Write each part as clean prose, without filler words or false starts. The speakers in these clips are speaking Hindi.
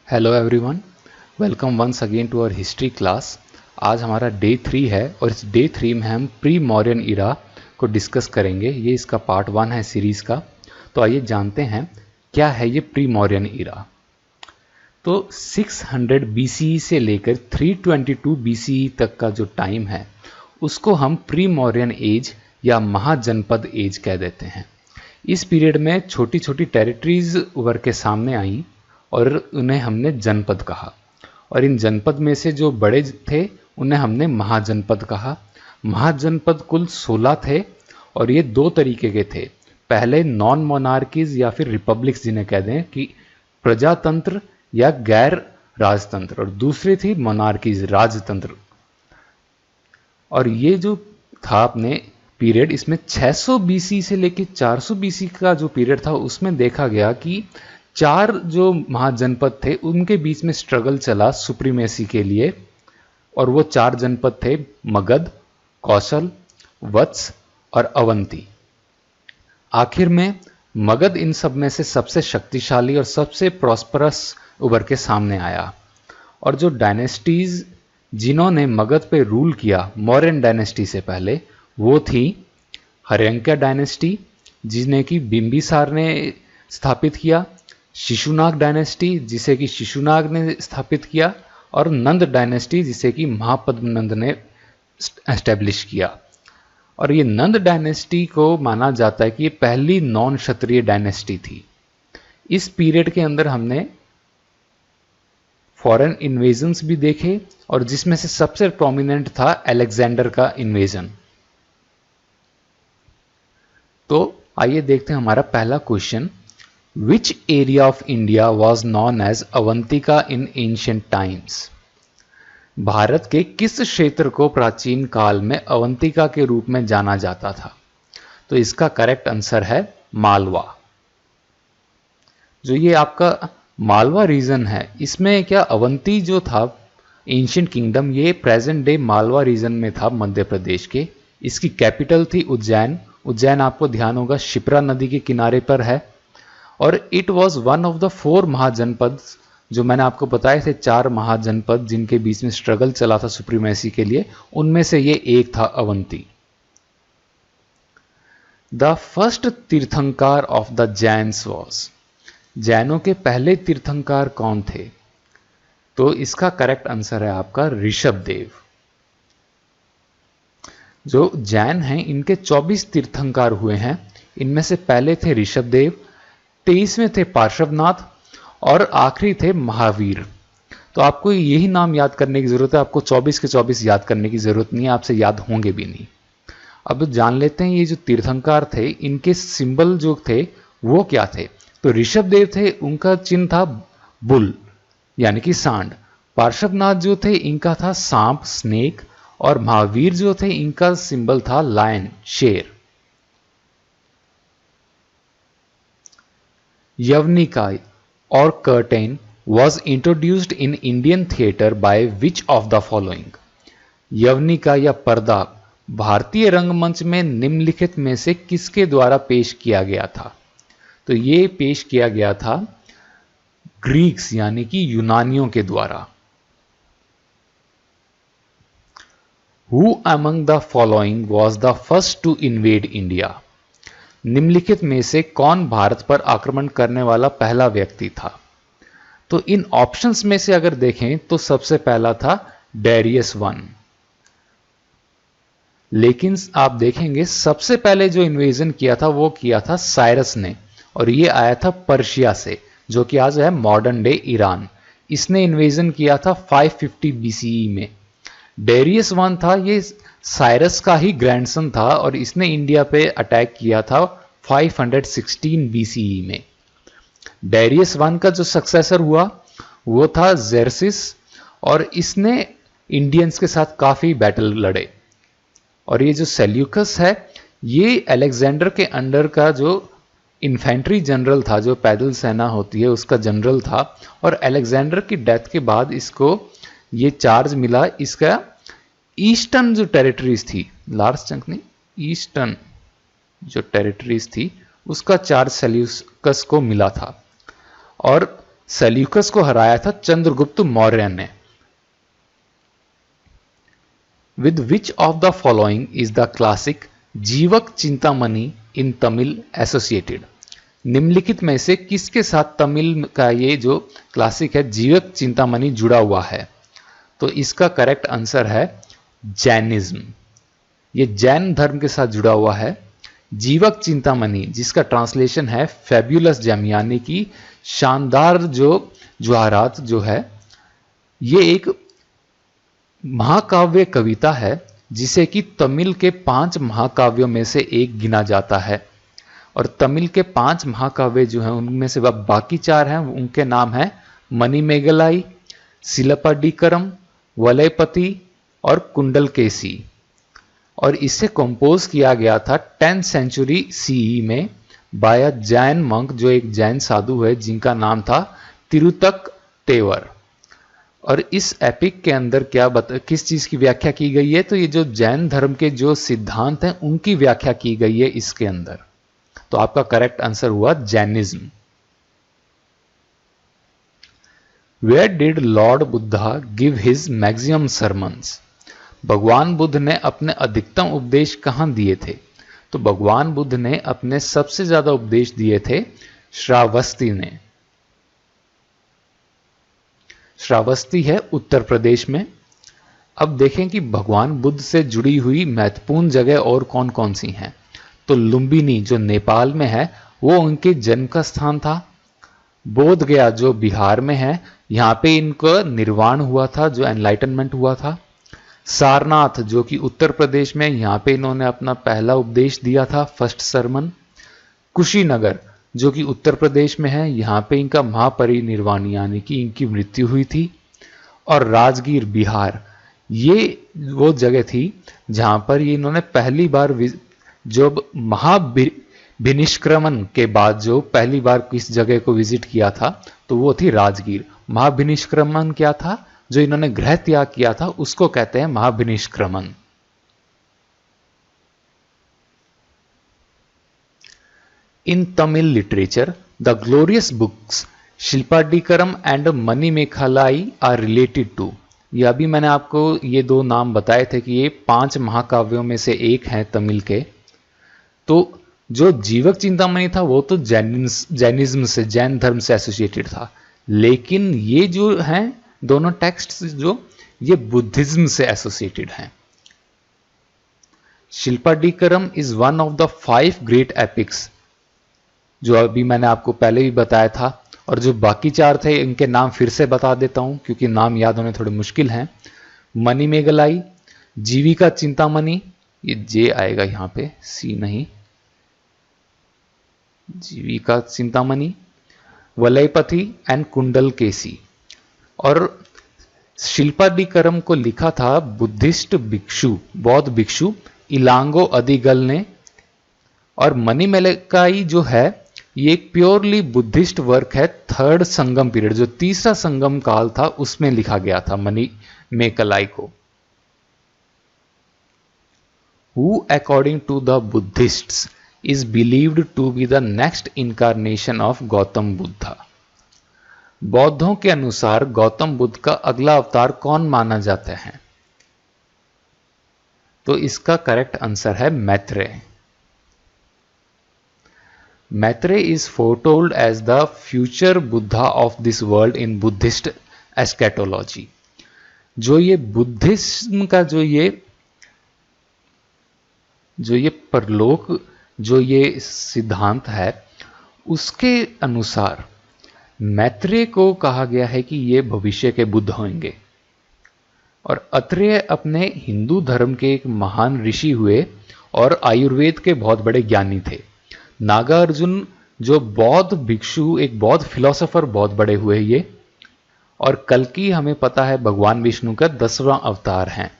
Hello everyone, welcome once again to our history class. आज हमारा डे 3 है और इस डे 3 में हम प्री मॉडर्न इरा को डिस्कस करेंगे। ये इसका पार्ट 1 है सीरीज़ का। तो आइए जानते हैं क्या है ये प्री मॉडर्न इरा। तो 600 BCE से लेकर 322 BCE तक का जो टाइम है उसको हम प्री मॉडर्न एज या महाजनपद एज कह देते हैं। इस पीरियड में छोटी छोटी टेरिटरीज उभर के सामने आई और उन्हें हमने जनपद कहा, और इन जनपद में से जो बड़े थे उन्हें हमने महाजनपद कहा। महाजनपद कुल 16 थे और ये दो तरीके के थे। पहले नॉन मोनार्कीज या फिर रिपब्लिक्स जिन्हें कहते हैं कि प्रजातंत्र या गैर राजतंत्र, और दूसरी थी मोनार्कीज राजतंत्र। और ये जो था अपने पीरियड, इसमें 600 BC से लेकर 400 BC का जो पीरियड था उसमें देखा गया कि चार जो महाजनपद थे उनके बीच में स्ट्रगल चला सुप्रीमेसी के लिए, और वो चार जनपद थे मगध, कौशल, वत्स और अवंती। आखिर में मगध इन सब में से सबसे शक्तिशाली और सबसे प्रॉस्परस उभर के सामने आया। और जो डायनेस्टीज जिन्होंने मगध पे रूल किया मौर्यन डायनेस्टी से पहले, वो थी हर्यंक्य डायनेस्टी जिन्हें कि बिंबिसार ने स्थापित किया, शिशुनाग डायनेस्टी जिसे कि शिशुनाग ने स्थापित किया, और नंद डायनेस्टी जिसे कि महापद्मनंद ने एस्टेब्लिश किया। और ये नंद डायनेस्टी को माना जाता है कि ये पहली नॉन क्षत्रिय डायनेस्टी थी। इस पीरियड के अंदर हमने फॉरेन इन्वेजन्स भी देखे, और जिसमें से सबसे प्रोमिनेंट था अलेक्जेंडर का इन्वेजन। तो आइए देखते हैं हमारा पहला question. Which area of India was known as Avantika in ancient times? Bharat के किस क्षेत्र को प्राचीन काल में अवंतिका के रूप में जाना जाता था? तो इसका करेक्ट आंसर है मालवा। जो ये आपका मालवा रीजन है, इसमें क्या अवंती जो था एंशिएंट किंगडम, ये प्रेजेंट डे मालवा रीजन में था मध्य प्रदेश के। इसकी कैपिटल थी उज्जैन। उज्जैन आपको ध्यान होगा शिप्रा नदी के किनारे पर है। और it was one of the 4 महाजनपद, जो मैंने आपको बताए थे 4 महाजनपद जिनके बीच में स्ट्रगल चला था सुप्रीमेसी के लिए, उनमें से ये एक था Avanti. The first tirthankara of the Jains was, जैनों के पहले तीर्थंकार कौन थे? तो इसका करेक्ट आंसर है आपका ऋषभदेव। जो जैन हैं इनके 24 तीर्थंकार हुए हैं। इनमें से पहले थे ऋषभदेव, 23वें थे पार्श्वनाथ, और आखिरी थे महावीर। तो आपको यही नाम याद करने की जरूरत है, आपको 24 के 24 याद करने की जरूरत नहीं है, आपसे याद होंगे भी नहीं। अब जान लेते हैं ये जो तीर्थंकार थे इनके सिंबल जो थे वो क्या थे। तो ऋषभदेव थे, उनका चिन्ह था बुल यानी कि सांड। पार्श्वनाथ जो थे इनका था सांप स्नेक, और महावीर जो थे इनका सिंबल था लायन शेर। यवनिका or curtain was introduced in Indian theatre by which of the following? यवनिका या पर्दा भारतीय रंगमंच में निम्नलिखित में से किसके द्वारा पेश किया गया था? तो ये पेश किया गया था ग्रीक्स यानी कि यूनानियों के द्वारा। Who among the following was the first to invade India? निम्नलिखित में से कौन भारत पर आक्रमण करने वाला पहला व्यक्ति था? तो इन ऑप्शंस में से अगर देखें तो सबसे पहला था डेरियस वन। लेकिन आप देखेंगे सबसे पहले जो इन्वेजन किया था वो किया था साइरस ने, और ये आया था पर्शिया से, जो कि आज है मॉडर्न डे ईरान। इसने इन्वेजन किया था 550 BCE में। डेरियस वन था, ये साइरस का ही ग्रैंडसन था, और इसने इंडिया पे अटैक किया था 516 BCE में। डेरियस वन का जो सक्सेसर हुआ वो था जेरसिस, और इसने इंडियंस के साथ काफी बैटल लड़े। और ये जो सेल्यूकस है ये अलेक्जेंडर के अंडर का जो इन्फेंट्री जनरल था, जो पैदल सेना होती है उसका जनरल था, और अलेक्जेंडर की डेथ के बाद इसको ये चार्ज मिला, इसका ईस्टर्न जो टेरिटरीज थी, लार्ज चंक नहीं, ईस्टर्न जो टेरिटरीज थी उसका चार्ज सेल्यूकस को मिला था। और सेल्यूकस को हराया था चंद्रगुप्त मौर्य ने। With which of the following is the classic जीवक चिंतामणि इन तमिल एसोसिएटेड? निम्नलिखित में से किसके साथ तमिल का ये जो क्लासिक है जीवक चिंतामणि जुड़ा हुआ है? तो इसका करेक्ट आंसर है जैनिज्म। ये जैन धर्म के साथ जुड़ा हुआ है। जीवक चिंतामणि, जिसका ट्रांसलेशन है फेब्युलस जेम, यानी कि शानदार जो जवाहरात जो है, ये एक महाकाव्य कविता है जिसे कि तमिल के 5 महाकाव्यों में से एक गिना जाता है। और तमिल के 5 महाकाव्य जो हैं उनमें से बाकी 4 हैं, उनके नाम हैं मणिमेगलाई, सिलप्पडिकरम, वलयपति और कुंडलकेसी। और इसे कंपोज किया गया था 10th सेंचुरी सीई में बाय जैन मंक, जो एक जैन साधु है जिनका नाम था तिरुतक तेवर। और इस एपिक के अंदर किस चीज की व्याख्या की गई है? तो ये जो जैन धर्म के जो सिद्धांत हैं उनकी व्याख्या की गई है इसके अंदर। तो आपका करेक्ट आंसर हुआ Jainism. Where did Lord Buddha give his maximum sermons? भगवान बुद्ध ने अपने अधिकतम उपदेश कहां दिए थे? तो भगवान बुद्ध ने अपने सबसे ज्यादा उपदेश दिए थे श्रावस्ती ने। श्रावस्ती है उत्तर प्रदेश में। अब देखें कि भगवान बुद्ध से जुड़ी हुई महत्वपूर्ण जगह और कौन कौन सी हैं। तो लुम्बिनी जो नेपाल में है वो उनके जन्म का स्थान था। बोध गया जो बिहार में है, यहां पे इनका निर्वाण हुआ था, जो एनलाइटनमेंट हुआ था। सारनाथ जो कि उत्तर प्रदेश में, यहां पे इन्होंने अपना पहला उपदेश दिया था, फर्स्ट सरमन। कुशीनगर जो कि उत्तर प्रदेश में है, यहां पे इनका महापरिनिर्वाण यानी कि इनकी मृत्यु हुई थी। और राजगीर बिहार, ये वो जगह थी जहां पर ये इन्होंने पहली बार जब महाभिनिष्क्रमण के बाद जो पहली बार किस जगह को विजिट किया था तो वो थी राजगीर। महाभिनिष्क्रमण क्या था? जो इन्होंने गृह त्याग किया था उसको कहते हैं महाभिनिष्क्रमण। In Tamil literature the glorious books Silappatikaram and Manimekalai are related to. ये अभी मैंने आपको ये 2 नाम बताए थे कि ये 5 महाकाव्यों में से एक हैं तमिल के। तो जो जीवक चिंतामणि था वो तो जैनिज्म से, जैन धर्म से एसोसिएटेड था, लेकिन ये जो हैं दोनों टेक्स्ट जो ये बुद्धिज्म से एसोसिएटेड हैं। Silappatikaram is one of the 5 great epics, जो अभी मैंने आपको पहले भी बताया था। और जो बाकी 4 थे इनके नाम फिर से बता देता हूं क्योंकि नाम याद होने थोड़े मुश्किल हैं। मणिमेगलाई, जीविका चिंतामणि, ये जे आएगा यहां पे, सी नहीं, जीविका चिंतामणि, वलयपति एंड कुंडलकेसी। और शिल्पाडिकरम को लिखा था बुद्धिस्ट भिक्षु, बौद्ध भिक्षु इलांगो अदिगल ने। और मणिमेगलाई जो है ये एक प्योरली बुद्धिस्ट वर्क है, 3rd संगम पीरियड, जो 3रा संगम काल था उसमें लिखा गया था मणिमेगलाई को। Who according to the Buddhists is believed to be the next incarnation of Gautam Buddha? बौद्धों के अनुसार गौतम बुद्ध का अगला अवतार कौन माना जाता है? तो इसका करेक्ट आंसर है Maitreya. Maitreya is foretold as the future Buddha of this world in Buddhist eschatology. जो ये बुद्धिज्म का जो ये परलोक जो ये सिद्धांत है उसके अनुसार मैत्रेय को कहा गया है कि ये भविष्य के बुद्ध होंगे। और अत्रेय अपने हिंदू धर्म के एक महान ऋषि हुए और आयुर्वेद के बहुत बड़े ज्ञानी थे। नागार्जुन जो बौद्ध भिक्षु, एक बौद्ध फिलोसोफर बहुत बड़े हुए ये। और कल्कि हमें पता है भगवान विष्णु का 10वां अवतार है।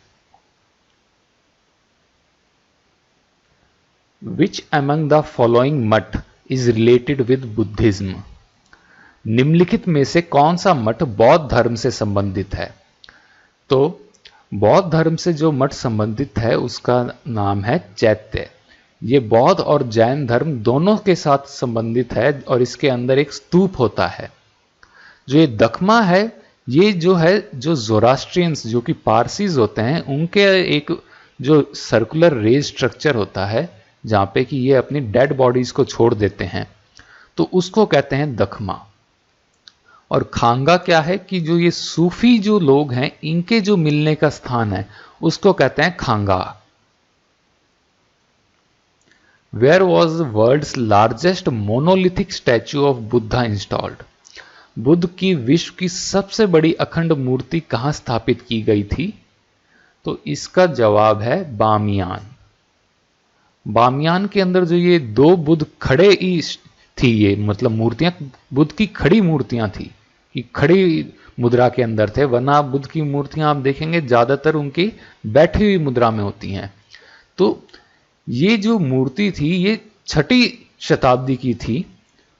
Which among the following मठ is related with Buddhism? निम्नलिखित में से कौन सा मठ बौद्ध धर्म से संबंधित है? तो बौद्ध धर्म से जो मठ संबंधित है उसका नाम है चैत्य। ये बौद्ध और जैन धर्म दोनों के साथ संबंधित है और इसके अंदर एक स्तूप होता है। जो ये दखमा है, ये जो है, जो ज़ोरास्ट्रियंस जो कि पारसीज होते हैं, उनके एक जो सर्कुलर रेज स्ट्रक्चर होता है जहां पे कि ये अपनी डेड बॉडीज को छोड़ देते हैं, तो उसको कहते हैं दखमा। और खांगा क्या है कि जो ये सूफी जो लोग हैं, इनके जो मिलने का स्थान है, उसको कहते हैं खांगा। Where was world's largest monolithic statue of Buddha installed? Buddha की विश्व की सबसे बड़ी अखंड मूर्ति कहां स्थापित की गई थी? तो इसका जवाब है बामियान। बामियान के अंदर जो ये दो बुद्ध खड़े ही थी, ये मतलब मूर्तियां बुद्ध की खड़ी मूर्तियां थी, कि खड़ी मुद्रा के अंदर थे, वरना बुद्ध की मूर्तियां आप देखेंगे ज्यादातर उनकी बैठी हुई मुद्रा में होती हैं। तो ये जो मूर्ति थी, ये 6वीं शताब्दी की थी,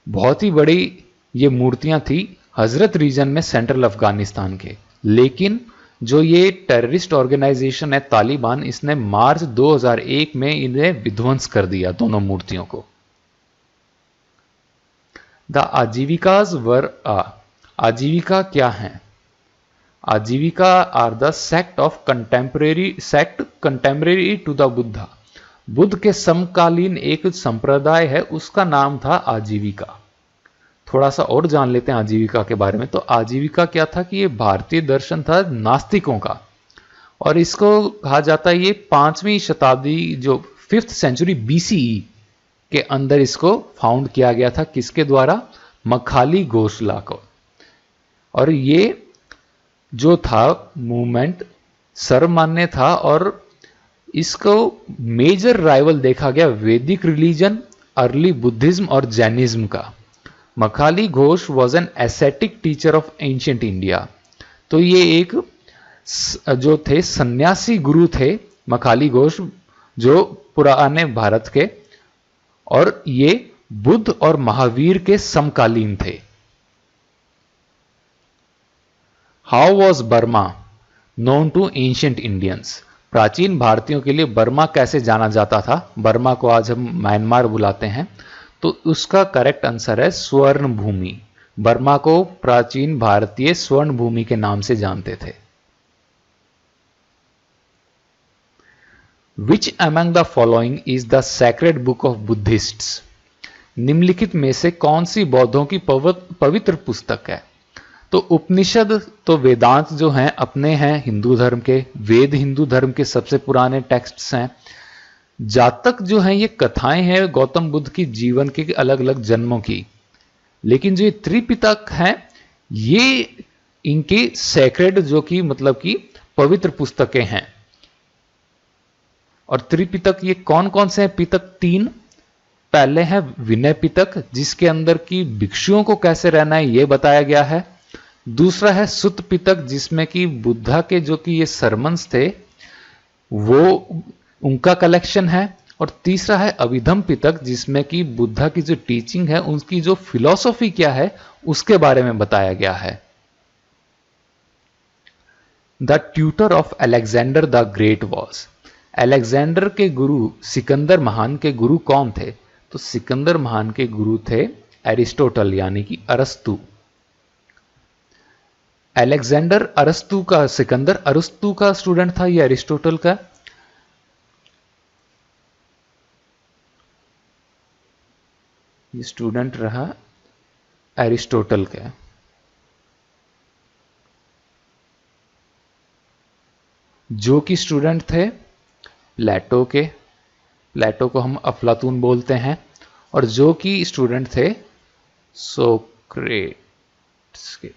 बहुत ही बड़ी ये मूर्तियां थी हजरत रीजन में, सेंट्रल अफगानिस्तान के। लेकिन जो ये टेररिस्ट ऑर्गेनाइजेशन है तालिबान, इसने मार्च 2001 में इन्हें विध्वंस कर दिया, दोनों मूर्तियों को। द आजीविकाज वर आजीविका क्या है? Ajivika are the sect of contemporary to the Buddha. Buddha के समकालीन एक संप्रदाय है, उसका नाम था आजीविका। थोड़ा सा और जान लेते हैं आजीविका के बारे में। तो आजीविका क्या था कि ये भारतीय दर्शन था नास्तिकों का, और इसको कहा जाता है ये 5वीं शताब्दी, जो 5th सेंचुरी BCE के अंदर इसको फाउंड किया गया था। किसके द्वारा? मखाली गोसला को। और ये जो था मूवमेंट सर्वमान्य था, और इसको मेजर राइवल देखा गया वैदिक रिलीजन, अर्ली बुद्धिज्म और जैनिज्म का। Makkhali Ghosh was an ascetic teacher of ancient India. तो ये एक जो थे सन्यासी गुरु थे मखाली घोष, जो पुराने भारत के, और ये बुद्ध और महावीर के समकालीन थे। How was Burma known to ancient Indians? प्राचीन भारतीयों के लिए बर्मा कैसे जाना जाता था? बर्मा को आज हम म्यांमार बुलाते हैं, तो उसका करेक्ट आंसर है स्वर्ण भूमि। बर्मा को प्राचीन भारतीय स्वर्ण भूमि के नाम से जानते थे। Which among the following is the sacred book of Buddhists? निम्नलिखित में से कौन सी बौद्धों की पवित्र पुस्तक है? तो उपनिषद तो वेदांत जो हैं अपने हैं हिंदू धर्म के, वेद हिंदू धर्म के सबसे पुराने टेक्स्ट्स हैं। जातक जो हैं ये कथाएं हैं गौतम बुद्ध की जीवन के अलग अलग जन्मों की। लेकिन जो ये त्रिपिटक हैं, ये इनके सैक्रेड जो कि मतलब कि पवित्र पुस्तकें हैं। और त्रिपिटक ये कौन कौन से हैं? पिटक 3। पहले है विनय पिटक, जिसके अंदर की भिक्षुओं को कैसे रहना है ये बताया गया है। दूसरा है सुत्त पिटक, जिसमें कि बुद्धा के जो कि ये सरमन्स थे वो उनका कलेक्शन है। और तीसरा है अभिधम पिटक, जिसमें कि बुद्धा की जो टीचिंग है, उनकी जो फिलॉसफी क्या है उसके बारे में बताया गया है। The tutor of Alexander the great was? Alexander के गुरु, सिकंदर महान के गुरु कौन थे? तो सिकंदर महान के गुरु थे एरिस्टोटल, यानी कि अरस्तु। अलेक्जेंडर अरस्तु का, सिकंदर अरस्तु का स्टूडेंट था, ये एरिस्टोटल का। ये स्टूडेंट रहा एरिस्टोटल का। जो कि स्टूडेंट थे प्लेटो के, प्लेटो को हम अफलातून बोलते हैं। और जो कि स्टूडेंट थे सोक्रेट्स के,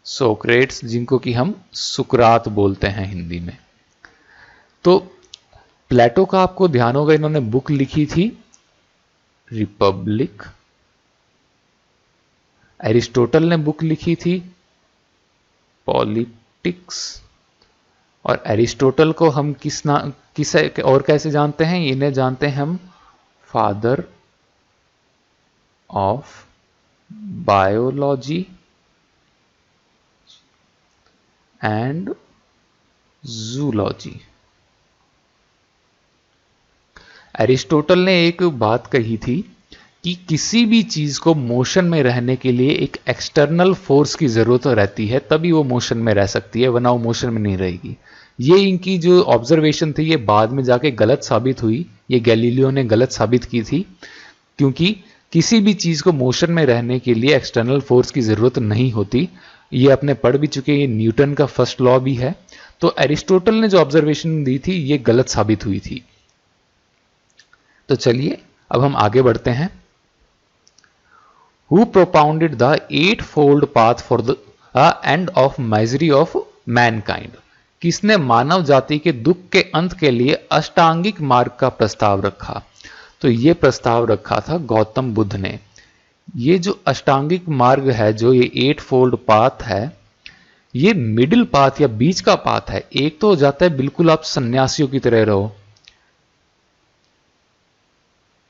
सोक्रेट्स जिनको कि हम सुकरात बोलते हैं हिंदी में। तो प्लेटो का आपको ध्यान होगा, इन्होंने बुक लिखी थी रिपब्लिक। एरिस्टोटल ने बुक लिखी थी पॉलिटिक्स। और एरिस्टोटल को हम किस और कैसे जानते हैं? इन्हें जानते हैं हम father of biology and zoology. Aristotle ने एक बात कही थी कि किसी भी चीज को मोशन में रहने के लिए एक एक्सटर्नल फोर्स की जरूरत रहती है, तभी वो मोशन में रह सकती है, वरना वो मोशन में नहीं रहेगी। ये इनकी जो ऑब्जर्वेशन थी ये बाद में जाके गलत साबित हुई, ये गैलीलियो ने गलत साबित की थी, क्योंकि किसी भी चीज को मोशन में रहने के लिए एक्सटर्नल फोर्स की जरूरत नहीं होती। ये अपने पढ़ भी चुके, ये न्यूटन का फर्स्ट लॉ भी है। तो एरिस्टोटल ने जो ऑब्जर्वेशन दी थी ये गलत साबित हुई थी। तो चलिए अब हम आगे बढ़ते हैं। Who propounded the eightfold path for the end of misery of mankind? किसने मानव जाति के दुख के अंत के लिए अष्टांगिक मार्ग का प्रस्ताव रखा? तो ये प्रस्ताव रखा था गौतम बुद्ध ने। ये जो अष्टांगिक मार्ग है, जो ये 8 पाथ है, ये मिडिल पाथ या बीच का पाथ है। एक तो हो जाता है बिल्कुल आप सन्यासियों की तरह रहो,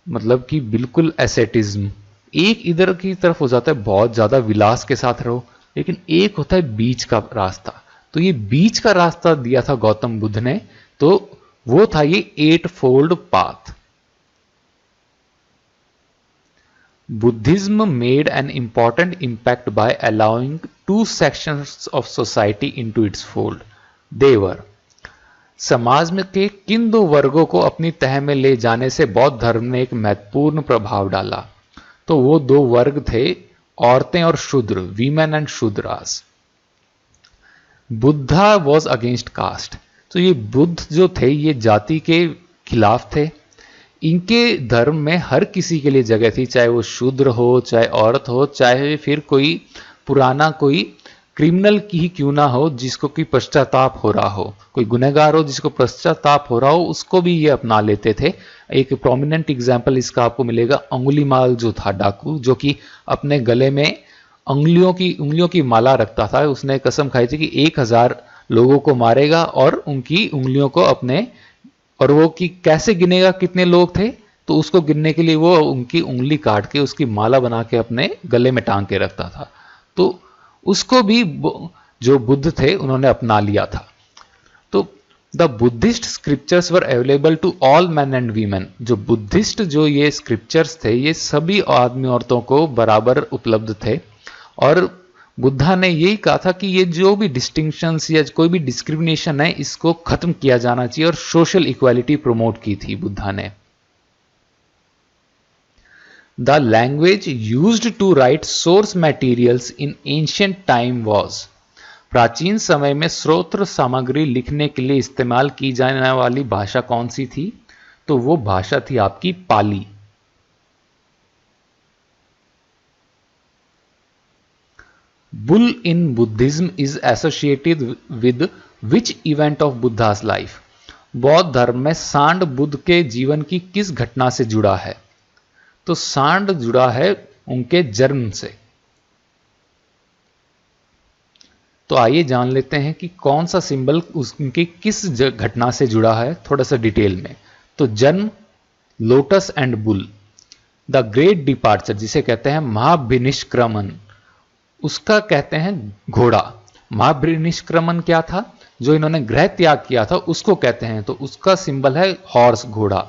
मतलब कि बिल्कुल एसेटिज्म। एक इधर की तरफ हो जाता है बहुत ज्यादा विलास के साथ रहो, लेकिन एक होता है बीच का रास्ता। तो ये बीच का रास्ता दिया था गौतम बुद्ध ने, तो वो था ये 8 path. Buddhism made an important impact by allowing 2 sections of society into its fold. They were, समाज में के किन 2 वर्गों को अपनी तह में ले जाने से बौद्ध धर्म ने एक महत्वपूर्ण प्रभाव डाला? तो वो 2 वर्ग थे, औरतें और शूद्र, women and Shudras. Buddha was against caste. तो ये बुद्ध जो थे ये जाति के खिलाफ थे। इनके धर्म में हर किसी के लिए जगह थी, चाहे वो शूद्र हो, चाहे औरत हो, चाहे फिर कोई पुराना कोई क्रिमिनल की ही क्यों ना हो, जिसको कि पश्चाताप हो रहा हो, कोई गुनहगार हो जिसको पश्चाताप हो रहा हो, उसको भी ये अपना लेते थे। एक प्रोमिनेंट एग्जाम्पल इसका आपको मिलेगा, अंगुलीमाल जो था डाकू, जो कि अपने गले में उंगलियों की माला रखता था। उसने कसम खाई थी कि 1000 लोगों को मारेगा और उनकी उंगलियों को अपने, और वो कि कैसे गिनेगा कितने लोग थे, तो उसको गिनने के लिए वो उनकी उंगली काट के उसकी माला बना के अपने गले में टांग के रखता था। तो उसको भी जो बुद्ध थे उन्होंने अपना लिया था। तो the Buddhist scriptures were available to all man and women. जो बुद्धिस्ट जो ये स्क्रिप्चर्स थे ये सभी आदमी औरतों को बराबर उपलब्ध थे, और बुद्धा ने यही कहा था कि ये जो भी डिस्टिंक्शंस या कोई भी डिस्क्रिमिनेशन है इसको खत्म किया जाना चाहिए, और सोशल इक्वालिटी प्रमोट की थी बुद्धा ने। The language used to write source materials in ancient time was. प्राचीन समय में स्रोत सामग्री लिखने के लिए इस्तेमाल की जाने वाली भाषा कौन सी थी? तो वो भाषा थी आपकी पाली। Bull in Buddhism is associated with which event of Buddha's life? बौद्ध धर्म में सांड बुद्ध के जीवन की किस घटना से जुड़ा है? तो सांड जुड़ा है उनके जन्म से। तो आइए जान लेते हैं कि कौन सा सिंबल उनकी किस घटना से जुड़ा है, थोड़ा सा डिटेल में। तो जन्म, lotus and bull. The great departure जिसे कहते हैं महाभिनिष्क्रमण, उसका कहते हैं घोड़ा। महाभिनिष्क्रमण क्या था? जो इन्होंने गृह त्याग किया था उसको कहते हैं, तो उसका सिंबल है हॉर्स, घोड़ा।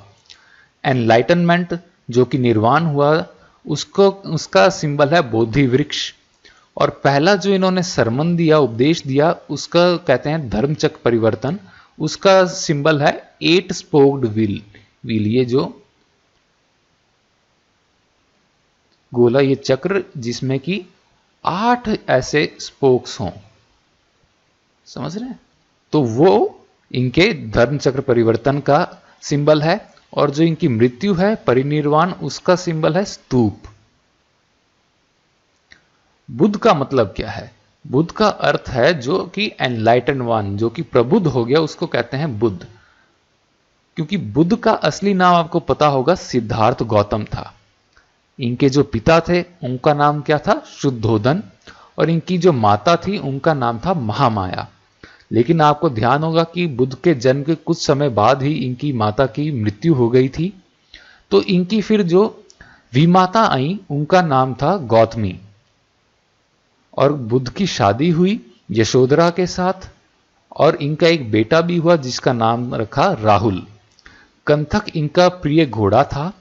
एनलाइटनमेंट जो कि निर्वाण हुआ, उसका सिंबल है बोधि वृक्ष। और पहला जो इन्होंने सरमन दिया, उपदेश दिया, उसका कहते हैं धर्मचक्र परिवर्तन। उसका सिंबल है 8 स्पोक्ड व्हील। ये जो गोला, ये चक्र जिसमें कि 8 ऐसे स्पोक्स हों, समझ रहे हैं? तो वो इनके धर्म चक्र परिवर्तन का सिंबल है। और जो इनकी मृत्यु है, परिनिर्वाण, उसका सिंबल है स्तूप। बुद्ध का मतलब क्या है? बुद्ध का अर्थ है जो कि एनलाइटन वन, जो कि प्रबुद्ध हो गया, उसको कहते हैं बुद्ध। क्योंकि बुद्ध का असली नाम आपको पता होगा सिद्धार्थ गौतम था। इनके जो पिता थे उनका नाम क्या था? शुद्धोधन। और इनकी जो माता थी उनका नाम था महामाया। लेकिन आपको ध्यान होगा कि बुद्ध के जन्म के कुछ समय बाद ही इनकी माता की मृत्यु हो गई थी। तो इनकी फिर जो विमाता आई उनका नाम था गौतमी। और बुद्ध की शादी हुई यशोधरा के साथ, और इनका एक बेटा भी हुआ जिसका नाम रखा राहुल। कंथक इनका प्रिय घोड़ा था,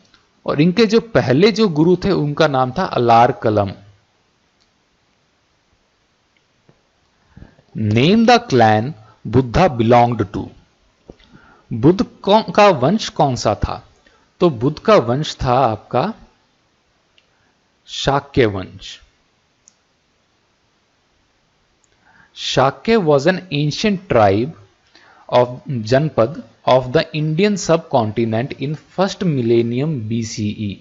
और इनके जो पहले जो गुरु थे उनका नाम था Alara Kalama. Name the clan Buddha belonged to. बुद्ध का वंश कौन सा था? तो बुद्ध का वंश था आपका शाक्य वंश। Shakya was an ancient tribe of Janpad of the Indian subcontinent in first millennium BCE।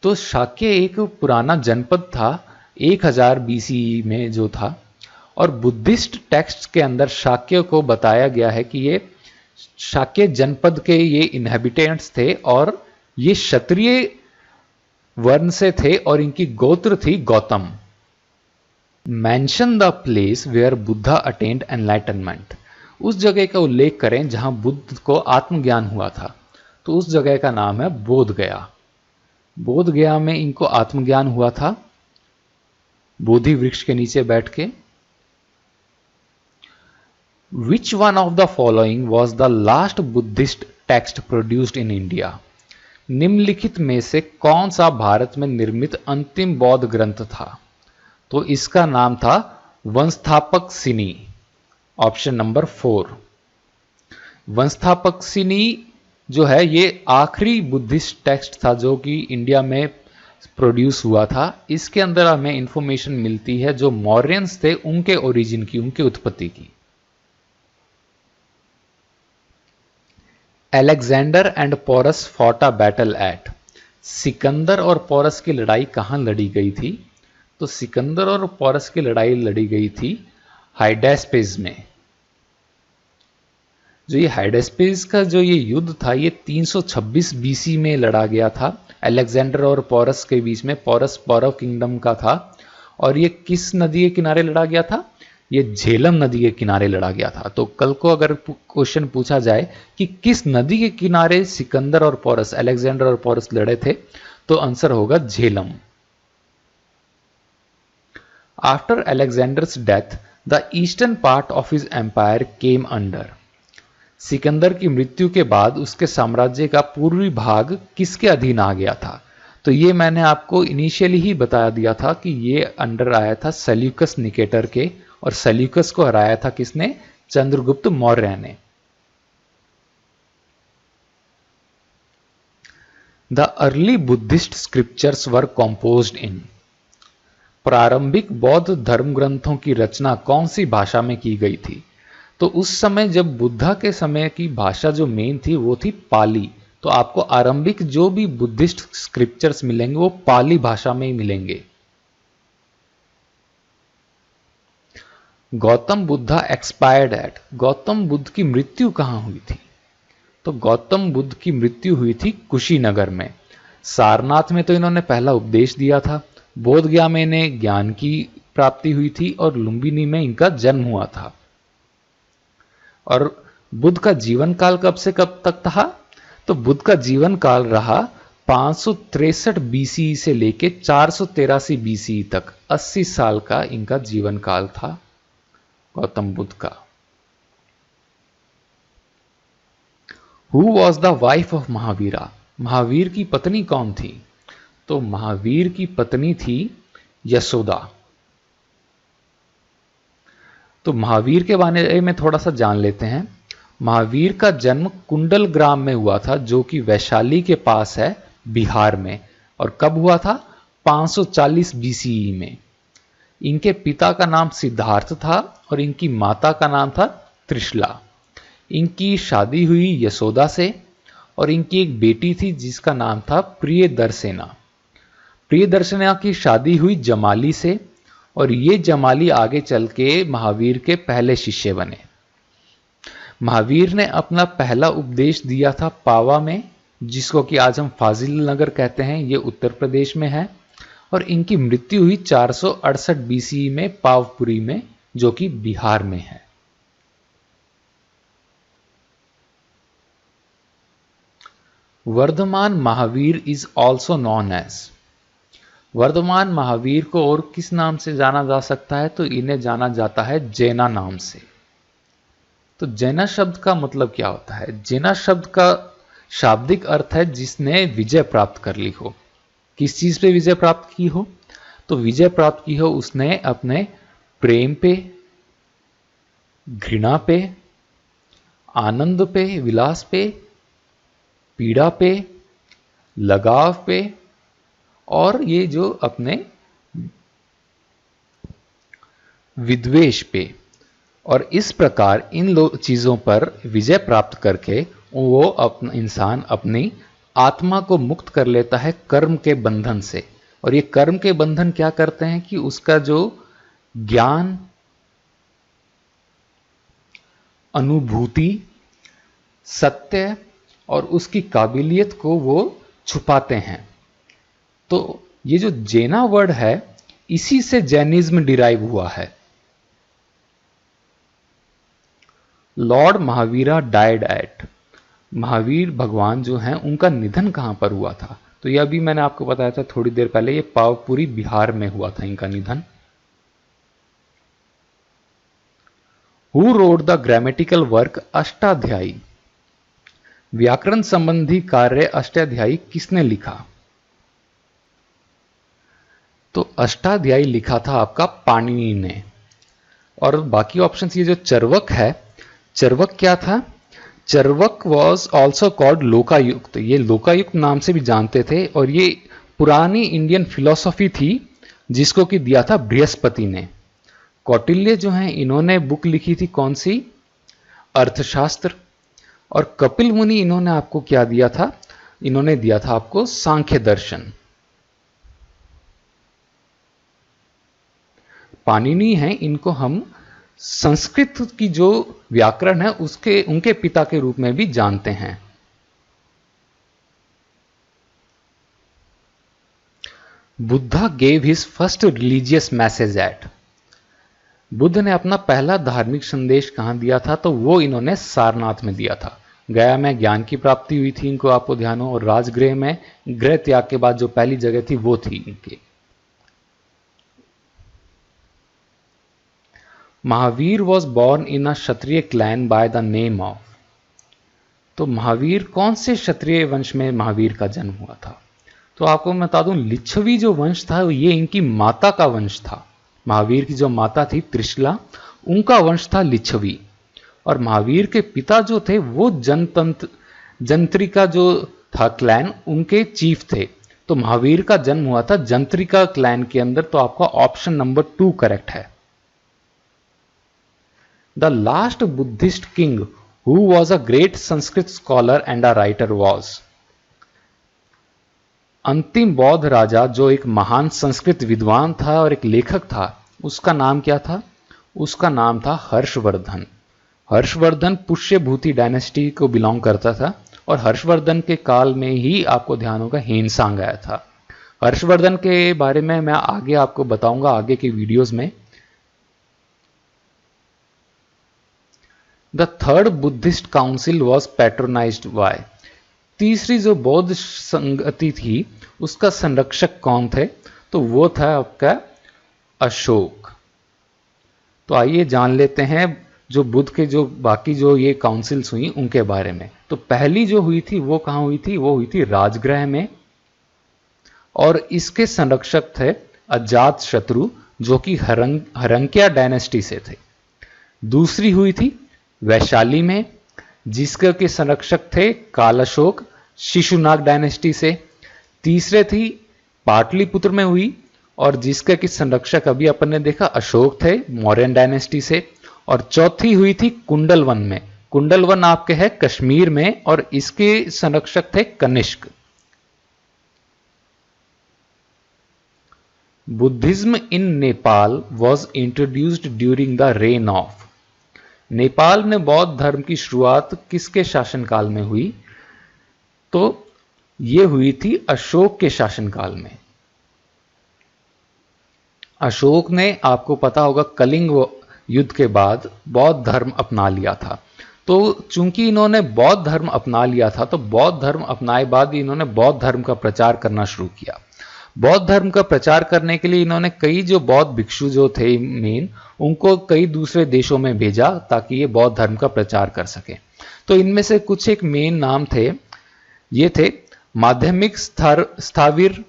तो शाक्य एक पुराना जनपद था 1000 BCE में जो था, और बुद्धिस्ट टेक्स्ट के अंदर शाक्य को बताया गया है कि ये शाक्य जनपद के ये इनहेबिटेंट्स थे और ये क्षत्रिय वर्ण से थे और इनकी गोत्र थी Gautam. Mention the place where Buddha attend enlightenment. उस जगह का उल्लेख करें जहां बुद्ध को आत्मज्ञान हुआ था। तो उस जगह का नाम है बोध गया। बोध गया में इनको आत्मज्ञान हुआ था बोधि वृक्ष के नीचे बैठ के। विच one of the following was the last Buddhist text produced in India. निम्नलिखित में से कौन सा भारत में निर्मित अंतिम बौद्ध ग्रंथ था? तो इसका नाम था वंस्थापकसिनी, ऑप्शन नंबर 4। वंस्थापकसिनी जो है ये आखिरी बुद्धिस्ट टेक्स्ट था जो कि इंडिया में प्रोड्यूस हुआ था। इसके अंदर हमें इंफॉर्मेशन मिलती है जो मौर्यंस थे उनके ओरिजिन की, उनकी उत्पत्ति की। Alexander and Porus fought a battle at. Sikandar और पोरस की लड़ाई कहां लड़ी गई थी? तो सिकंदर और पोरस की लड़ाई लड़ी गई थी हाइडेस्पेस में। जो ये हाइडेस्पेस का जो ये युद्ध था ये 326 बीसी में लड़ा गया था अलेक्जेंडर और पोरस के बीच में। पोरस पौरव किंगडम का था और ये किस नदी के किनारे लड़ा गया था? ये झेलम नदी के किनारे लड़ा गया था। तो कल को अगर क्वेश्चन पूछा जाए कि किस नदी के किनारे सिकंदर और पोरस, अलेक्जेंडर और पोरस लड़े थे, तो आंसर होगा Jhelum. After Alexander's death the eastern part of his empire came under. Sikandar की मृत्यु के बाद उसके साम्राज्य का पूर्वी भाग किसके अधीन आ गया था? तो ये मैंने आपको इनिशियली ही बता दिया था कि ये अंडर आया था सेल्यूकस निकेटर के, और सेल्यूकस को हराया था किसने? चंद्रगुप्त मौर्य ने। The early Buddhist scriptures were composed in. प्रारंभिक बौद्ध धर्म ग्रंथों की रचना कौन सी भाषा में की गई थी? तो उस समय जब बुद्धा के समय की भाषा जो मेन थी वो थी पाली। तो आपको आरंभिक जो भी बुद्धिस्ट स्क्रिप्चर्स मिलेंगे वो पाली भाषा में ही मिलेंगे। Gautam Buddha expired at. गौतम बुद्ध की मृत्यु कहां हुई थी? तो गौतम बुद्ध की मृत्यु हुई थी कुशीनगर में। सारनाथ में तो इन्होंने पहला उपदेश दिया था, बोध गया में इन्हें ज्ञान की प्राप्ति हुई थी और लुम्बिनी में इनका जन्म हुआ था। और बुद्ध का जीवन काल कब से कब तक था? तो बुद्ध का जीवन काल रहा 563 बीसी से लेके 483 बीसी तक। 80 साल का इनका जीवन काल था गौतम बुद्ध का। Who was the wife of Mahavira. Mahavir की पत्नी कौन थी? तो महावीर की पत्नी थी यशोदा। तो महावीर के बारे में थोड़ा सा जान लेते हैं। महावीर का जन्म कुंडल ग्राम में हुआ था जो कि वैशाली के पास है बिहार में। और कब हुआ था? 540 बीसीई में। इनके पिता का नाम सिद्धार्थ था और इनकी माता का नाम था त्रिशला। इनकी शादी हुई यशोदा से और इनकी एक बेटी थी जिसका नाम था प्रियदर्शना। प्रियदर्शना की शादी हुई जमाली से और ये जमाली आगे चल के महावीर के पहले शिष्य बने। महावीर ने अपना पहला उपदेश दिया था पावा में, जिसको कि आज हम फाजिल नगर कहते हैं, ये उत्तर प्रदेश में है। और इनकी मृत्यु हुई 468 बीसी में पावपुरी में, जो कि बिहार में है। Vardhaman Mahavir is also known as. Vardhaman Mahavir को और किस नाम से जाना जा सकता है? तो इन्हें जाना जाता है जैना नाम से। तो जैना शब्द का मतलब क्या होता है? जैना शब्द का शाब्दिक अर्थ है जिसने विजय प्राप्त कर ली हो। किस चीज पे विजय प्राप्त की हो? तो विजय प्राप्त की हो उसने अपने प्रेम पे, घृणा पे, आनंद पे, विलास पे, पीड़ा पे, लगाव पे, और ये जो अपने विद्वेष पे। और इस प्रकार इन चीजों पर विजय प्राप्त करके वो अपना इंसान अपनी आत्मा को मुक्त कर लेता है कर्म के बंधन से। और ये कर्म के बंधन क्या करते हैं कि उसका जो ज्ञान, अनुभूति, सत्य और उसकी काबिलियत को वो छुपाते हैं। तो ये जो जैना वर्ड है इसी से जैनिज्म डिराइव हुआ है। Lord Mahavira died eight, Mahavir भगवान जो हैं उनका निधन कहां पर हुआ था? तो ये अभी मैंने आपको बताया था थोड़ी देर पहले, ये पावपुरी बिहार में हुआ था इनका निधन। Who wrote the grammatical work Ashtadhyayi, व्याकरण संबंधी कार्य अष्टाध्यायी किसने लिखा? तो अष्टाध्यायी लिखा था आपका पाणिनि ने। और बाकी ऑप्शंस, ये जो चर्वक है, चर्वक क्या था? चर्वक वॉज ऑल्सो कॉल्ड लोकायुक्त, ये लोकायुक्त नाम से भी जानते थे। और ये पुरानी इंडियन फिलॉसफी थी जिसको कि दिया था बृहस्पति ने। कौटिल्य जो हैं इन्होंने बुक लिखी थी कौन सी? अर्थशास्त्र। और कपिल मुनि इन्होंने आपको क्या दिया था? इन्होंने दिया था आपको सांख्य दर्शन। पाणिनि हैं, इनको हम संस्कृत की जो व्याकरण है उसके उनके पिता के रूप में भी जानते हैं। Buddha gave his first religious message eight, Buddha ने अपना पहला धार्मिक संदेश कहां दिया था? तो वो इन्होंने सारनाथ में दिया था। गया में ज्ञान की प्राप्ति हुई थी इनको, आपको ध्यान हो। और राजगृह में गृह त्याग के बाद जो पहली जगह थी वो थी इनकी। Mahavir was born in a Kshatriya clan by the name of, तो महावीर कौन से क्षत्रिय वंश में महावीर का जन्म हुआ था? तो आपको मैं बता दूं, लिच्छवी जो वंश था ये इनकी माता का वंश था। महावीर की जो माता थी त्रिशला, उनका वंश था लिच्छवी। और महावीर के पिता जो थे वो जंत्रिका जो था क्लैन, उनके चीफ थे। तो महावीर का जन्म हुआ था जंत्रिका क्लैन के अंदर। तो आपका ऑप्शन नंबर 2 करेक्ट है। The last Buddhist king who was a great Sanskrit scholar and a writer was, अंतिम बौद्ध राजा जो एक महान संस्कृत विद्वान था और एक लेखक था, उसका नाम क्या था? उसका नाम था हर्षवर्धन। हर्षवर्धन पुष्यभूति डायनेस्टी को बिलोंग करता था। और हर्षवर्धन के काल में ही आपको ध्यान होगा हेनसांग आया था। हर्षवर्धन के बारे में मैं आगे आपको बताऊंगा आगे के वीडियोस में। The third Buddhist council was patronised by, तीसरी जो बौद्ध संगति थी उसका संरक्षक कौन थे? तो वो था आपका अशोक। तो आइए जान लेते हैं जो बुद्ध के जो बाकी जो ये काउंसिल्स हुई उनके बारे में। तो पहली जो हुई थी वो कहां हुई थी? वो हुई थी राजगृह में। और इसके संरक्षक थे अजात शत्रु जो कि हरंक्या डायनेस्टी से थे। दूसरी हुई थी वैशाली में, जिसके के संरक्षक थे कालाशोक शिशुनाग डायनेस्टी से। तीसरे थी पाटलिपुत्र में हुई और जिसके कि संरक्षक अभी अपन ने देखा अशोक थे मौर्यन डायनेस्टी से। और चौथी हुई थी कुंडलवन में। कुंडलवन आपके है कश्मीर में और इसके संरक्षक थे Kanishka. Buddhism in Nepal was introduced during the reign of, Nepal में बौद्ध धर्म की शुरुआत किसके शासनकाल में हुई? तो यह हुई थी अशोक के शासनकाल में। अशोक ने आपको पता होगा कलिंग युद्ध के बाद बौद्ध धर्म अपना लिया था। तो चूंकि इन्होंने बौद्ध धर्म अपना लिया था तो बौद्ध धर्म अपनाए बाद इन्होंने बौद्ध धर्म का प्रचार करना शुरू किया। बौद्ध धर्म का प्रचार करने के लिए इन्होंने कई जो बौद्ध भिक्षु जो थे मेन, उनको कई दूसरे देशों में भेजा ताकि ये बौद्ध धर्म का प्रचार कर सके। तो इनमें से कुछ एक मेन नाम थे ये थे माध्यमिक स्थावीर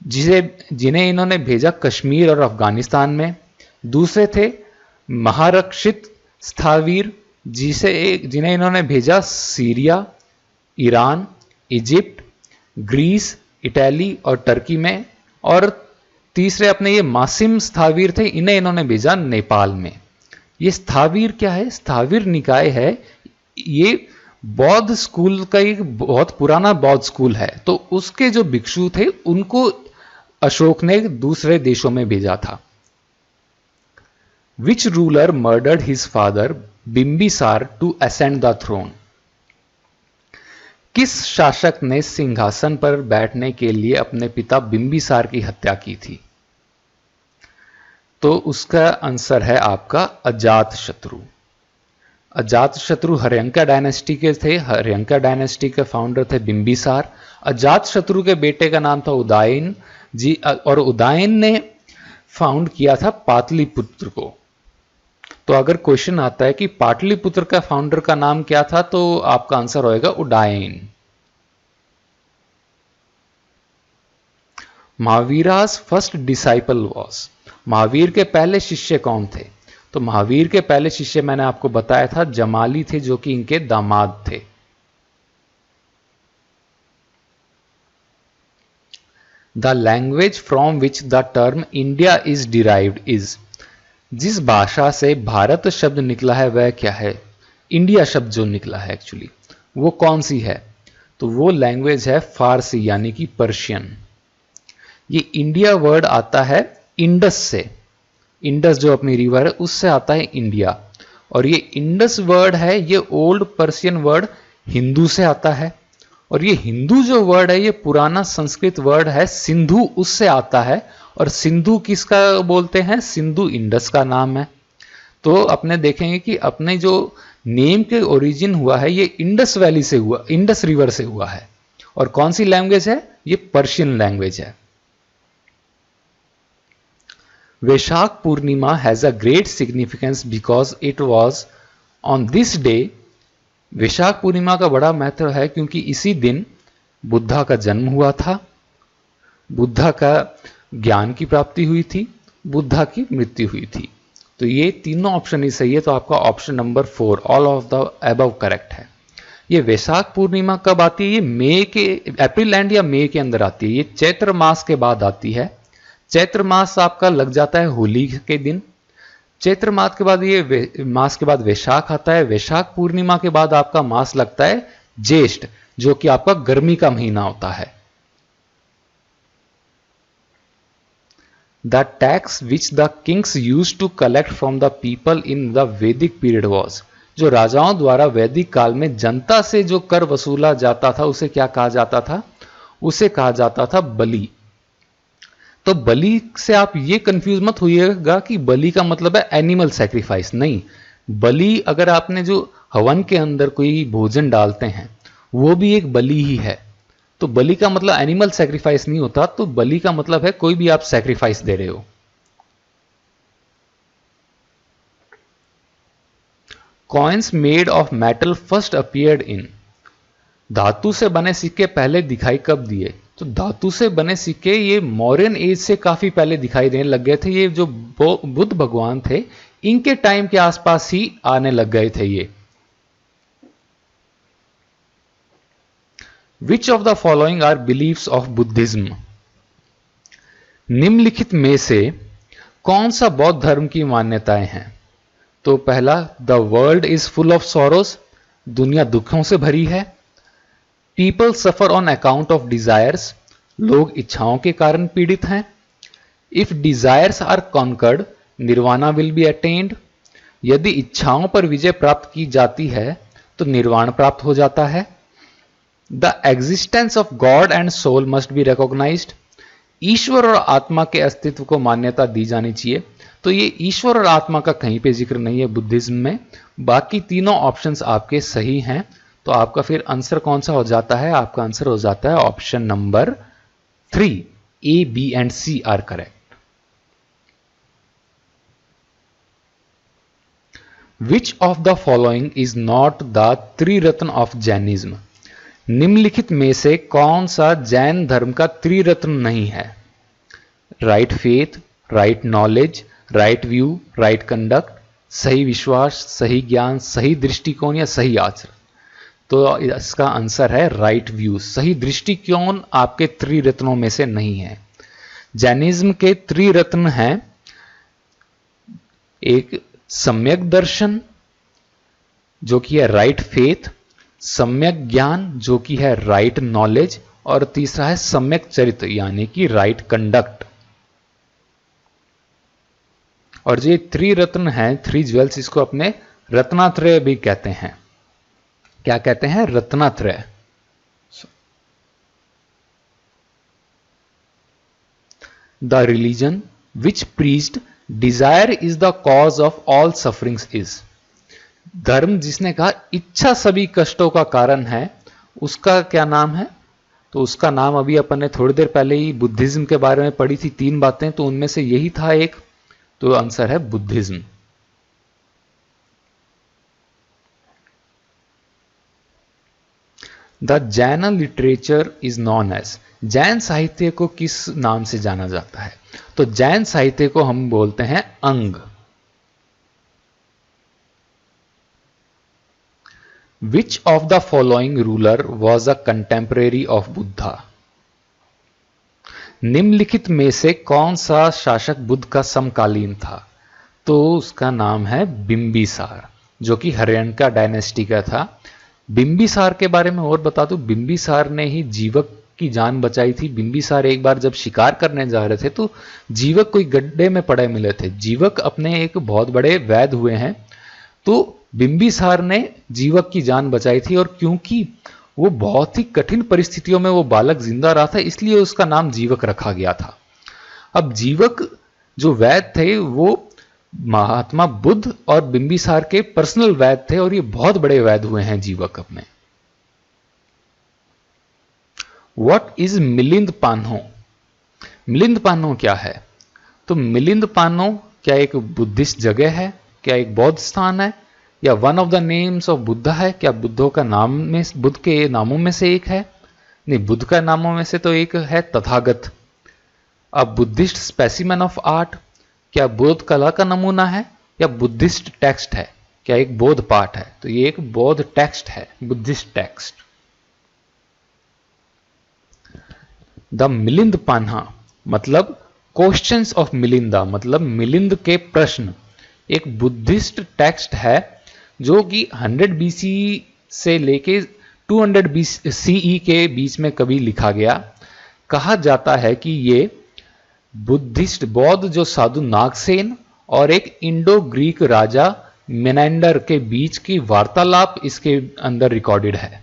जिन्हें इन्होंने भेजा कश्मीर और अफगानिस्तान में। दूसरे थे महारक्षित स्थावीर जिन्हें इन्होंने भेजा Syria, Iran, Egypt, Greece, Italy और टर्की में। और तीसरे अपने ये मासिम स्थावीर थे, इन्हें इन्होंने भेजा नेपाल में। ये स्थावीर क्या है? स्थावीर निकाय है, ये बौद्ध स्कूल का एक बहुत पुराना बौद्ध स्कूल है। तो उसके जो भिक्षु थे उनको अशोक ने दूसरे देशों में भेजा था। Which ruler murdered his father Bimbisara to ascend the throne? किस शासक ने सिंहासन पर बैठने के लिए अपने पिता बिंबिसार की हत्या की थी? तो उसका आंसर है आपका अजातशत्रु। अजातशत्रु हर्यंका डायनेस्टी के थे। हर्यंका डायनेस्टी के फाउंडर थे बिंबिसार। अजातशत्रु के बेटे का नाम था उदयन जी, और उदयन ने फाउंड किया था पाटलिपुत्र को। तो अगर क्वेश्चन आता है कि पाटलिपुत्र का फाउंडर का नाम क्या था, तो आपका आंसर होएगा Udayan. Mahavira's first disciple was? Mahavir के पहले शिष्य कौन थे? तो महावीर के पहले शिष्य मैंने आपको बताया था जमाली थे, जो कि इनके दामाद थे। The language from which the term India is derived is? जिस भाषा से भारत शब्द निकला है वह क्या है? इंडिया शब्द जो निकला है एक्चुअली वो कौन सी है? तो वो लैंग्वेज है फारसी, यानी कि पर्शियन। ये इंडिया वर्ड आता है इंडस से। इंडस जो अपनी रिवर है उससे आता है इंडिया। और ये इंडस वर्ड है, ये ओल्ड पर्शियन वर्ड हिंदू से आता है। और ये हिंदू जो वर्ड है ये पुराना संस्कृत वर्ड है सिंधु, उससे आता है। और सिंधु किसका बोलते हैं? सिंधु इंडस का नाम है। तो अपने देखेंगे कि अपने जो नेम के ओरिजिन हुआ है ये इंडस वैली से हुआ, इंडस रिवर से हुआ है। और कौन सी लैंग्वेज है? ये पर्शियन लैंग्वेज है। Vaishakh Purnima has a great significance because it was on this day. Vaishakh Purnima का बड़ा महत्व है क्योंकि इसी दिन बुद्धा का जन्म हुआ था, बुद्धा का ज्ञान की प्राप्ति हुई थी, बुद्धा की मृत्यु हुई थी। तो ये तीनों ऑप्शन ही सही है। तो आपका option number 4 all of the above correct है। ये वैशाख पूर्णिमा कब आती है? ये मई के, अप्रैल एंड या मई के अंदर आती है। ये चैत्र मास के बाद आती है। चैत्र मास आपका लग जाता है होली के दिन। चैत्र मास के बाद मास के बाद वैशाख आता है। वैशाख पूर्णिमा के बाद आपका मास लगता है ज्येष्ठ, जो कि आपका गर्मी का महीना होता है। The tax which the kings used to collect from the people in the Vedic period was? जो राजाओं द्वारा वैदिक काल में जनता से जो कर वसूला जाता था उसे क्या कहा जाता था? उसे कहा जाता था बलि। तो बलि से आप ये कंफ्यूज मत होइएगा कि बलि का मतलब है एनिमल सैक्रिफाइस, नहीं। बलि अगर आपने जो हवन के अंदर कोई भोजन डालते हैं वो भी एक बलि ही है। तो बलि का मतलब एनिमल सैक्रिफाइस नहीं होता। तो बलि का मतलब है कोई भी आप सैक्रिफाइस दे रहे हो। Coins made of metal first appeared in? धातु से बने सिक्के पहले दिखाई कब दिए? तो धातु से बने सिक्के ये मौर्यन एज से काफी पहले दिखाई देने लग गए थे। ये जो बुद्ध भगवान थे इनके टाइम के आसपास ही आने लग गए थे ये। Which of the following are beliefs of Buddhism? निम्नलिखित में से कौन सा बौद्ध धर्म की मान्यताएं हैं? तो पहला, the world is full of sorrows, दुनिया दुखों से भरी है। People suffer on account of desires, लोग इच्छाओं के कारण पीड़ित हैं। If desires are conquered, nirvana will be attained, यदि इच्छाओं पर विजय प्राप्त की जाती है तो निर्वाण प्राप्त हो जाता है। The existence of God and soul must be recognised, ईश्वर और आत्मा के अस्तित्व को मान्यता दी जानी चाहिए। तो ये ईश्वर और आत्मा का कहीं पे जिक्र नहीं है बुद्धिज्म में। बाकी तीनों ऑप्शंस आपके सही हैं। तो आपका फिर आंसर कौन सा हो जाता है? आपका आंसर हो जाता है option number 3, A, B and C are correct. Which of the following is not the triratna of Jainism? निम्नलिखित में से कौन सा जैन धर्म का त्रिरत्न नहीं है? Right faith, right knowledge, right view, right conduct, सही विश्वास, सही ज्ञान, सही दृष्टिकोण या सही आचरण। तो इसका आंसर है राइट व्यू। सही दृष्टिकोण आपके त्रिरत्नों में से नहीं है। जैनिज्म के त्रिरत्न हैं, एक सम्यक दर्शन जो कि है राइट फेथ, सम्यक ज्ञान जो कि है राइट नॉलेज, और तीसरा है सम्यक चरित्र यानी कि राइट कंडक्ट। और जो त्रिरत्न हैं, थ्री ज्वेल्स, इसको अपने रत्नात्रय भी कहते हैं। क्या कहते हैं? रत्नात्रय। The religion which preached desire is the cause of all sufferings is. धर्म जिसने कहा इच्छा सभी कष्टों का कारण है, उसका क्या नाम है? तो उसका नाम अभी अपन ने थोड़ी देर पहले ही बुद्धिज्म के बारे में पढ़ी थी, 3 बातें, तो उनमें से यही था एक। तो आंसर है Buddhism. The Jain literature is known as. Jain साहित्य को किस नाम से जाना जाता है? तो जैन साहित्य को हम बोलते हैं अंग। विच of the following ruler was a contemporary of Buddha. निम्नलिखित में से कौन सा शासक बुद्ध का समकालीन था? तो उसका नाम है बिंबिसार, जो कि हर्यनका डायनेस्टी का था। बिंबिसार के बारे में और बता दूं, बिंबिसार ने ही जीवक की जान बचाई थी। बिंबिसार एक बार जब शिकार करने जा रहे थे तो जीवक कोई गड्ढे में पड़े मिले थे। जीवक अपने एक बहुत बड़े वैद्य हुए हैं, तो बिंबिसार ने जीवक की जान बचाई थी। और क्योंकि वो बहुत ही कठिन परिस्थितियों में वो बालक जिंदा रहा था, इसलिए उसका नाम जीवक रखा गया था। अब जीवक जो वैद्य थे वो महात्मा बुद्ध और बिंबिसार के पर्सनल वैद्य थे, और ये बहुत बड़े वैद्य हुए हैं जीवक अपने। What is Milinda Panho? मिलिंद पान्हो क्या है? तो मिलिंद पान्हो क्या एक बुद्धिस्ट जगह है? क्या एक बौद्ध स्थान है? या one of the names of Buddha है? क्या बुद्धों का नाम में, बुद्ध के नामों में से एक है? नहीं, बुद्ध का नामों में से तो एक है तथागत। अब बुद्धिस्ट स्पेसिमेन ऑफ आर्ट, क्या बौद्ध कला का नमूना है या बुद्धिस्ट टेक्स्ट है? क्या एक बौद्ध पाठ है? तो ये एक बौद्ध टेक्स्ट है, बुद्धिस्ट टेक्स्ट। द मिलिंद पान्हा मतलब क्वेश्चंस ऑफ मिलिंदा, मतलब मिलिंद के प्रश्न, एक बुद्धिस्ट टेक्स्ट है जो कि 100 BC से लेके 200 CE के बीच में कभी लिखा गया। कहा जाता है कि ये बुद्धिस्ट बौद्ध जो साधु नागसेन और एक इंडो ग्रीक राजा मेनेंडर के बीच की वार्तालाप इसके अंदर रिकॉर्डेड है।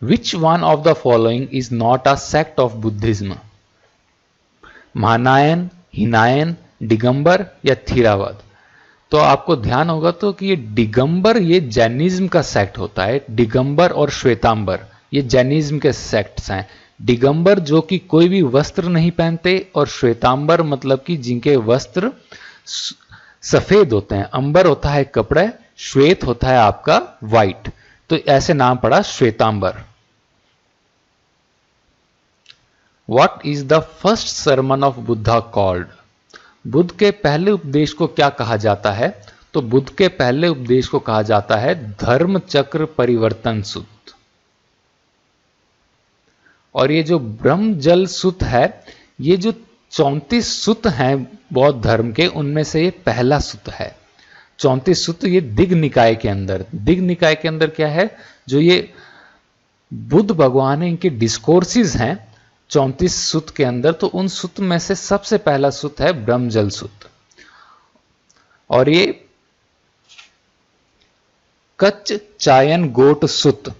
Which one of the following is not a sect of Buddhism? Mahayana, Hinayana, Digambar या थीरावाद? तो आपको ध्यान होगा तो कि ये दिगंबर ये जैनिज्म का सेक्ट होता है। दिगंबर और श्वेतांबर ये जैनिज्म के सेक्ट्स हैं। दिगंबर जो कि कोई भी वस्त्र नहीं पहनते, और श्वेतांबर मतलब कि जिनके वस्त्र सफेद होते हैं। अंबर होता है कपड़ा, श्वेत होता है आपका व्हाइट, तो ऐसे नाम पड़ा Shvetambar. What is the first sermon of Buddha called? Buddha के पहले उपदेश को क्या कहा जाता है? तो बुद्ध के पहले उपदेश को कहा जाता है धर्म चक्र परिवर्तन सूत्र। और ये जो ब्रह्म जल सूत है, ये जो 34 सूत हैं बौद्ध धर्म के, उनमें से ये पहला सूत है। 34 सूत ये दिग्ग निकाय के अंदर, दिग्ग निकाय के अंदर क्या है, जो ये बुद्ध भगवान है इनके डिस्कोर्सेज हैं 34 सूत के अंदर, तो उन सूत में से सबसे पहला सूत है ब्रह्मजल सूत। और ये कच्च चायन गोट सूत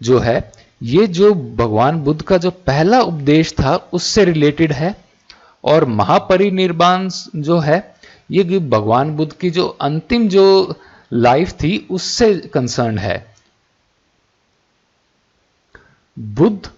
जो है, ये जो भगवान बुद्ध का जो पहला उपदेश था उससे रिलेटेड है। और महापरिनिर्वाण जो है, ये भगवान बुद्ध की जो अंतिम जो लाइफ थी उससे कंसर्न है। बुद्ध,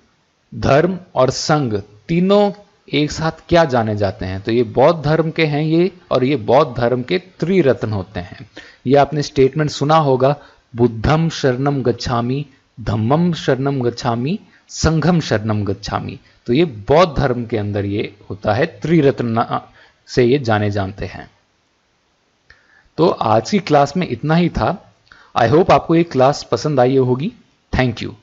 धर्म और संघ तीनों एक साथ क्या जाने जाते हैं? तो ये बौद्ध धर्म के हैं ये, और ये बौद्ध धर्म के त्रिरत्न होते हैं। ये आपने स्टेटमेंट सुना होगा, बुद्धम शरणम गच्छामि, धम्मम शरणम गच्छामि, संघम शरणम गच्छामि। तो ये बौद्ध धर्म के अंदर ये होता है, त्रिरत्न से ये जाने जानते हैं। तो आज की क्लास में इतना ही था। आई होप आपको ये क्लास पसंद आई होगी। Thank you.